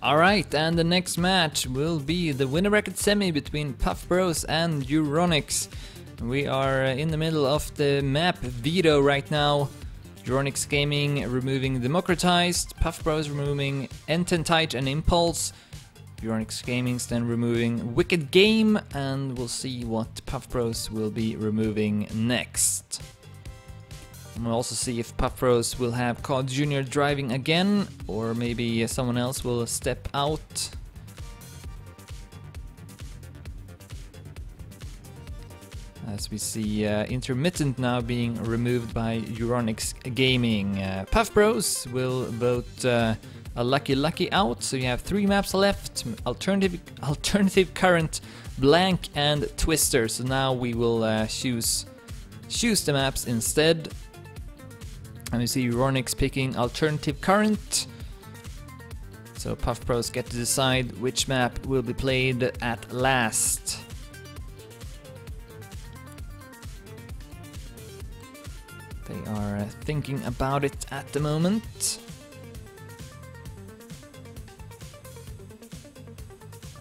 Alright, and the next match will be the winner bracket semi between PuffBros and Euronics. We are in the middle of the map veto right now. Euronics Gaming removing Democratized, PuffBros removing Ententite and Impulse. Euronics Gaming's then removing Wicked Game, and we'll see what PuffBros will be removing next. And we'll also see if PuffBros will have COD Junior driving again, or maybe someone else will step out. As we see Intermittent now being removed by Euronics Gaming. PuffBros will vote a Lucky out, so you have 3 maps left: Alternative Current, Blank and Twister. So now we will choose the maps instead. And we see Euronics picking Alternative Current. So PuffBros get to decide which map will be played at last. They are thinking about it at the moment.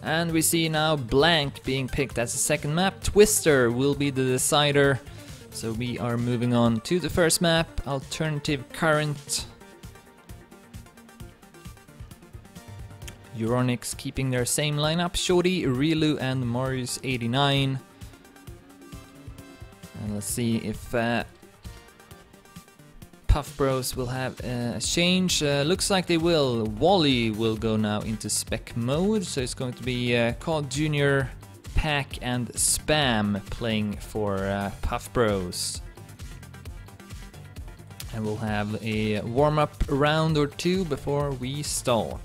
And we see now Blank being picked as the second map. Twister will be the decider. So we are moving on to the first map, Alternative Current. Euronics keeping their same lineup: Shorty, Rielu and Marius89. And let's see if PuffBros will have a change. Looks like they will. Wally will go now into spec mode, so it's going to be COD Junior, Pack and Spam playing for PuffBros. And we'll have a warm-up round or two before we start.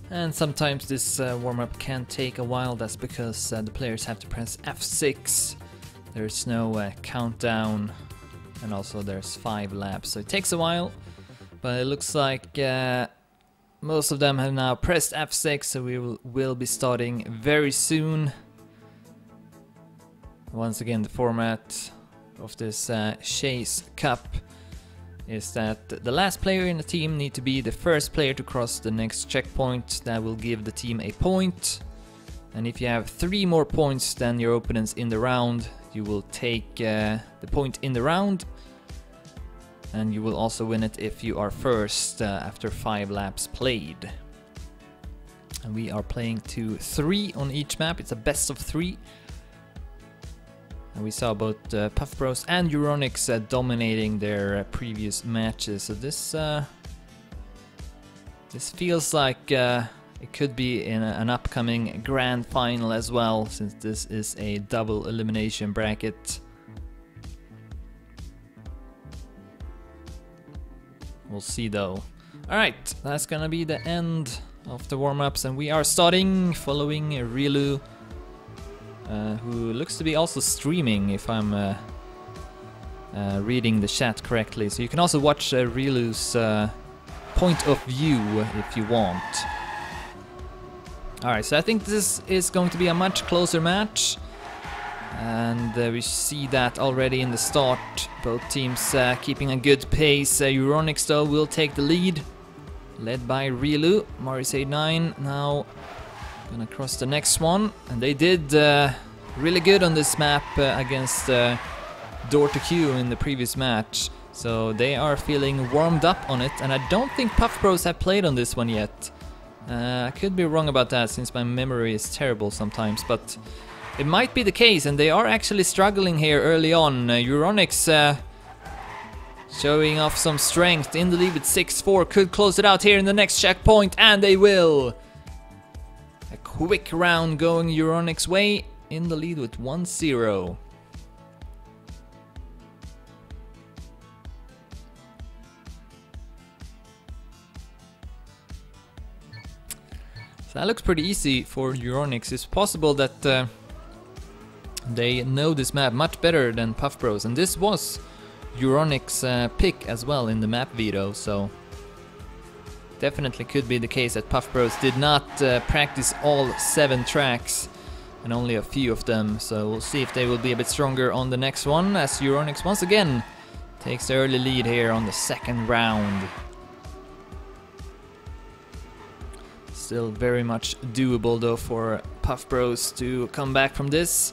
And sometimes this warm-up can take a while. That's because the players have to press F6. There's no countdown, and also there's 5 laps, so it takes a while. But it looks like most of them have now pressed F6, so we will be starting very soon. Once again, the format of this Chase Cup is that the last player in the team need to be the first player to cross the next checkpoint. That will give the team a point. And if you have 3 more points than your opponents in the round, you will take the point in the round. And you will also win it if you are first after 5 laps played. And we are playing to 3 on each map. It's a best of 3. And we saw both PuffBros and Euronics dominating their previous matches. So this feels like it could be in an upcoming grand final as well, since this is a double elimination bracket. We'll see though. Alright, that's gonna be the end of the warm-ups, and we are starting following Rielu, who looks to be also streaming, if I'm reading the chat correctly. So you can also watch Rielu's point of view if you want. Alright, so I think this is going to be a much closer match. And we see that already in the start. Both teams keeping a good pace. Euronics though will take the lead, led by Rielu. Marius89 now gonna cross the next one, and they did really good on this map against Door to Q in the previous match. So they are feeling warmed up on it, and I don't think PuffBros have played on this one yet. I could be wrong about that, since my memory is terrible sometimes, but it might be the case, and they are actually struggling here early on. Euronics showing off some strength in the lead with 6-4, could close it out here in the next checkpoint, and they will. A quick round going Euronics' way, in the lead with 1-0. So that looks pretty easy for Euronics. It's possible that they know this map much better than PuffBros, and this was Euronics' pick as well in the map veto, so definitely could be the case that PuffBros did not practice all 7 tracks and only a few of them, so we'll see if they will be a bit stronger on the next one, as Euronics once again takes the early lead here on the second round. Still very much doable though for PuffBros to come back from this.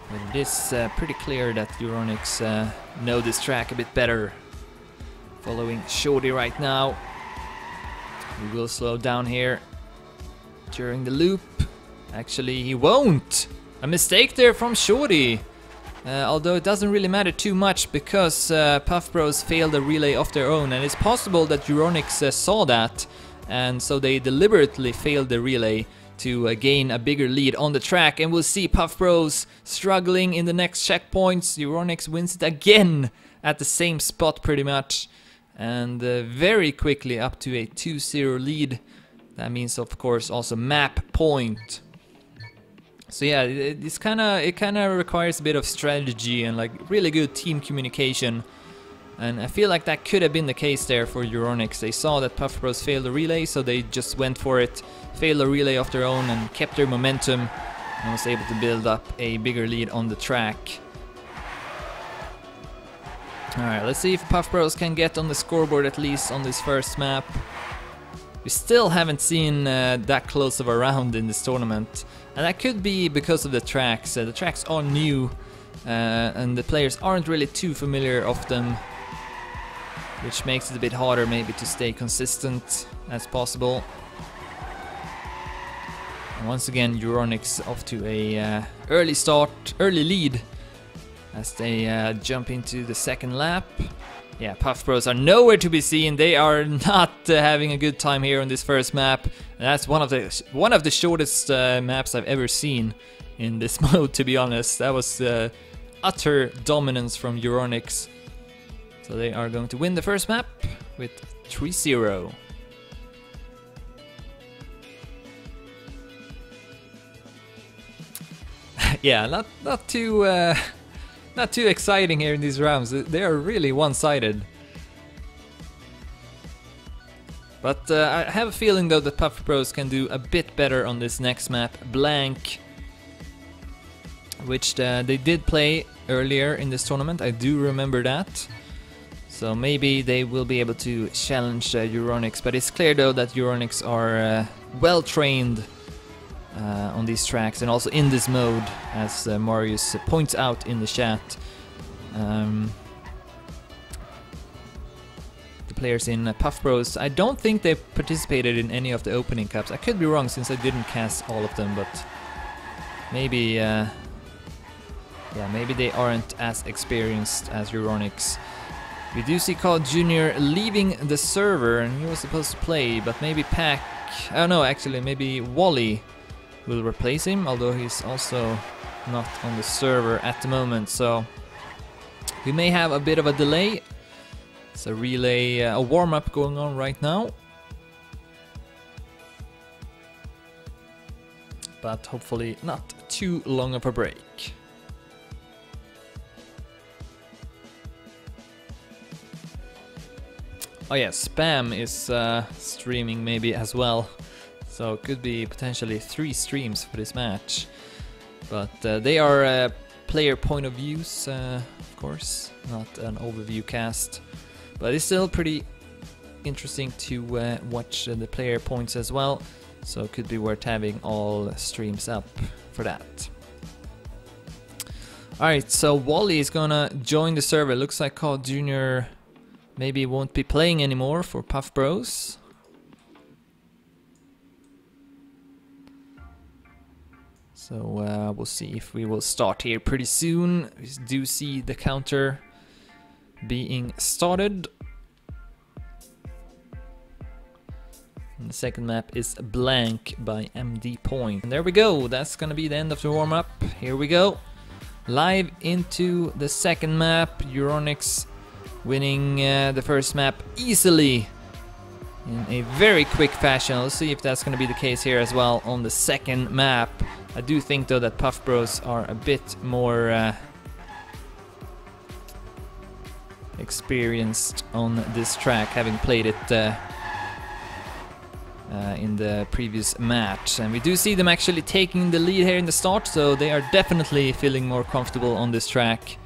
But it is pretty clear that Euronics know this track a bit better. Following Shorty right now. He will slow down here during the loop. Actually, he won't! A mistake there from Shorty. Although it doesn't really matter too much because PuffBros failed a relay of their own, and it's possible that Euronics saw that, and so they deliberately failed the relay to gain a bigger lead on the track, and we'll see PuffBros struggling in the next checkpoints. Euronics wins it again at the same spot pretty much, and very quickly up to a 2-0 lead. That means of course also map point. So yeah, it kind of requires a bit of strategy and like really good team communication. And I feel like that could have been the case there for Euronics. They saw that PuffBros failed the relay, so they just went for it, failed a relay of their own and kept their momentum and was able to build up a bigger lead on the track. Alright, let's see if PuffBros can get on the scoreboard at least on this first map. We still haven't seen that close of a round in this tournament, and that could be because of the tracks. The tracks are new and the players aren't really too familiar of them, which makes it a bit harder maybe to stay consistent as possible. And once again, Euronics off to a early lead as they jump into the second lap. Yeah, PuffBros are nowhere to be seen. They are not having a good time here on this first map. And that's one of the shortest maps I've ever seen in this mode, to be honest. That was utter dominance from Euronics. So they are going to win the first map with 3-0. Yeah, not too exciting here in these rounds. They are really one-sided. But I have a feeling though that PuffBros can do a bit better on this next map, Blank, which they did play earlier in this tournament. I do remember that. So maybe they will be able to challenge Euronics, but it's clear though that Euronics are well trained on these tracks and also in this mode, as Marius points out in the chat. The players in PuffBros, I don't think they participated in any of the opening cups. I could be wrong since I didn't cast all of them, but maybe yeah, maybe they aren't as experienced as Euronics. We do see Cod Jr. leaving the server, and he was supposed to play, but maybe Pack... Oh no, actually, maybe Wally will replace him, although he's also not on the server at the moment, so we may have a bit of a delay. It's a relay, a warm-up going on right now. But hopefully not too long of a break. Oh yeah, Spam is streaming maybe as well, so it could be potentially 3 streams for this match. But they are player point of views, of course, not an overview cast. But it's still pretty interesting to watch the player points as well, so it could be worth having all streams up for that. Alright, so Wally is gonna join the server. Looks like Cod Jr. maybe won't be playing anymore for PuffBros. So we'll see if we will start here pretty soon. We do see the counter being started. And the second map is Blank by MD Point. And there we go, that's gonna be the end of the warm-up. Here we go. Live into the second map. Euronics winning the first map easily in a very quick fashion. Let's see if that's gonna be the case here as well on the second map. I do think though that PuffBros are a bit more experienced on this track, having played it in the previous match. And we do see them actually taking the lead here in the start, so they are definitely feeling more comfortable on this track.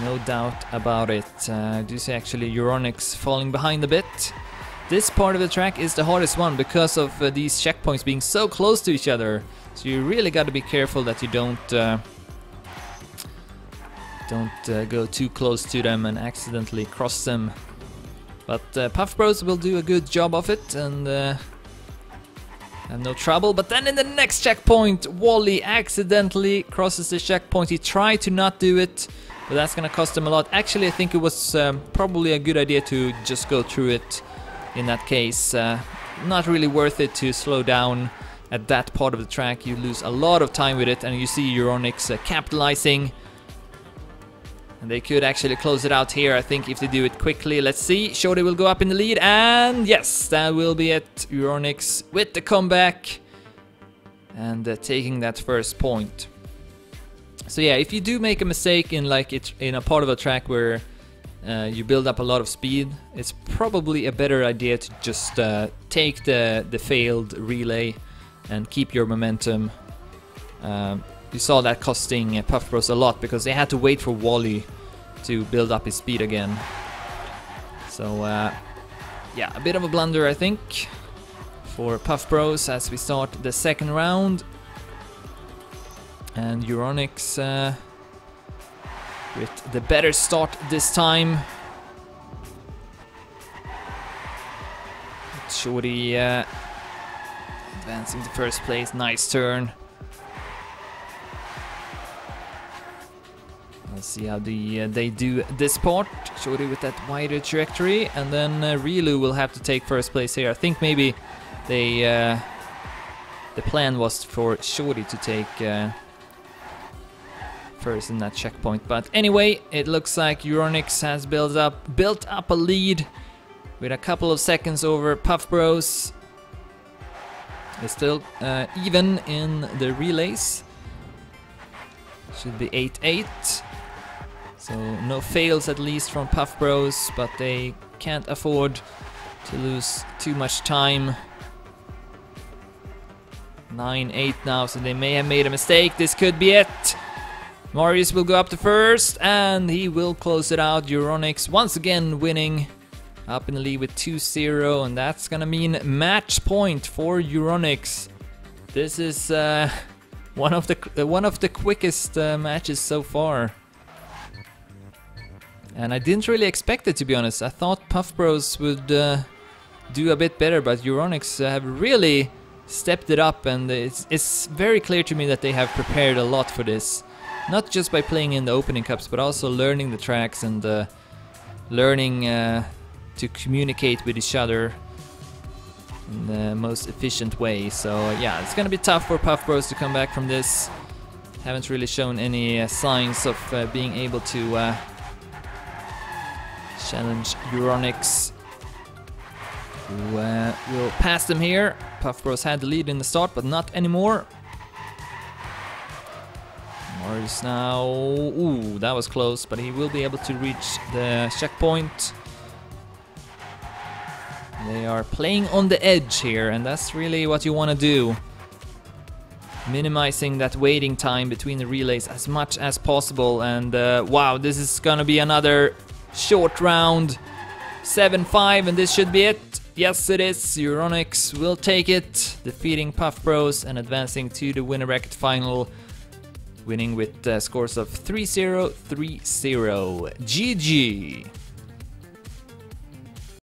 No doubt about it. I do see actually Euronics falling behind a bit. This part of the track is the hardest one because of these checkpoints being so close to each other. So you really got to be careful that you don't go too close to them and accidentally cross them. But PuffBros will do a good job of it and have no trouble. But then in the next checkpoint, Wally accidentally crosses the checkpoint. He tried to not do it, but that's gonna cost him a lot. Actually, I think it was probably a good idea to just go through it in that case. Not really worth it to slow down at that part of the track. You lose a lot of time with it, and you see Euronics capitalizing. And they could actually close it out here, I think, if they do it quickly. Let's see. Shorty will go up in the lead, and yes, that will be it. Euronics with the comeback and taking that first point. So yeah, if you do make a mistake in in a part of a track where you build up a lot of speed, it's probably a better idea to just take the failed relay and keep your momentum. You saw that costing PuffBros a lot because they had to wait for Wally to build up his speed again. So yeah, a bit of a blunder, I think, for PuffBros as we start the second round. And Euronics with the better start this time. Shorty advancing to first place, nice turn. Let's see how they do this part. Shorty with that wider trajectory, and then Rilu will have to take first place here. I think maybe the plan was for Shorty to take first in that checkpoint. But anyway, it looks like Euronics has built up a lead with a couple of seconds over PuffBros. It's still even in the relays. Should be 8-8. So no fails at least from PuffBros, but they can't afford to lose too much time. 9-8 now, so they may have made a mistake. This could be it. Marius will go up to first, and he will close it out. Euronics once again winning, up in the lead with 2-0, and that's gonna mean match point for Euronics. This is one of the quickest matches so far. And I didn't really expect it, to be honest. I thought PuffBros would do a bit better, but Euronics have really stepped it up, and it's very clear to me that they have prepared a lot for this. Not just by playing in the opening cups, but also learning the tracks and learning to communicate with each other in the most efficient way. So yeah, it's gonna be tough for PuffBros to come back from this. Haven't really shown any signs of being able to challenge Euronics, who will pass them here. PuffBros had the lead in the start, but not anymore. Marius now, ooh, that was close, but he will be able to reach the checkpoint. They are playing on the edge here, and that's really what you want to do. Minimizing that waiting time between the relays as much as possible. And wow, this is gonna be another short round. 7-5, and this should be it. Yes, it is. Euronics will take it, defeating PuffBros and advancing to the winner bracket final, winning with scores of 3-0, 3-0. GG.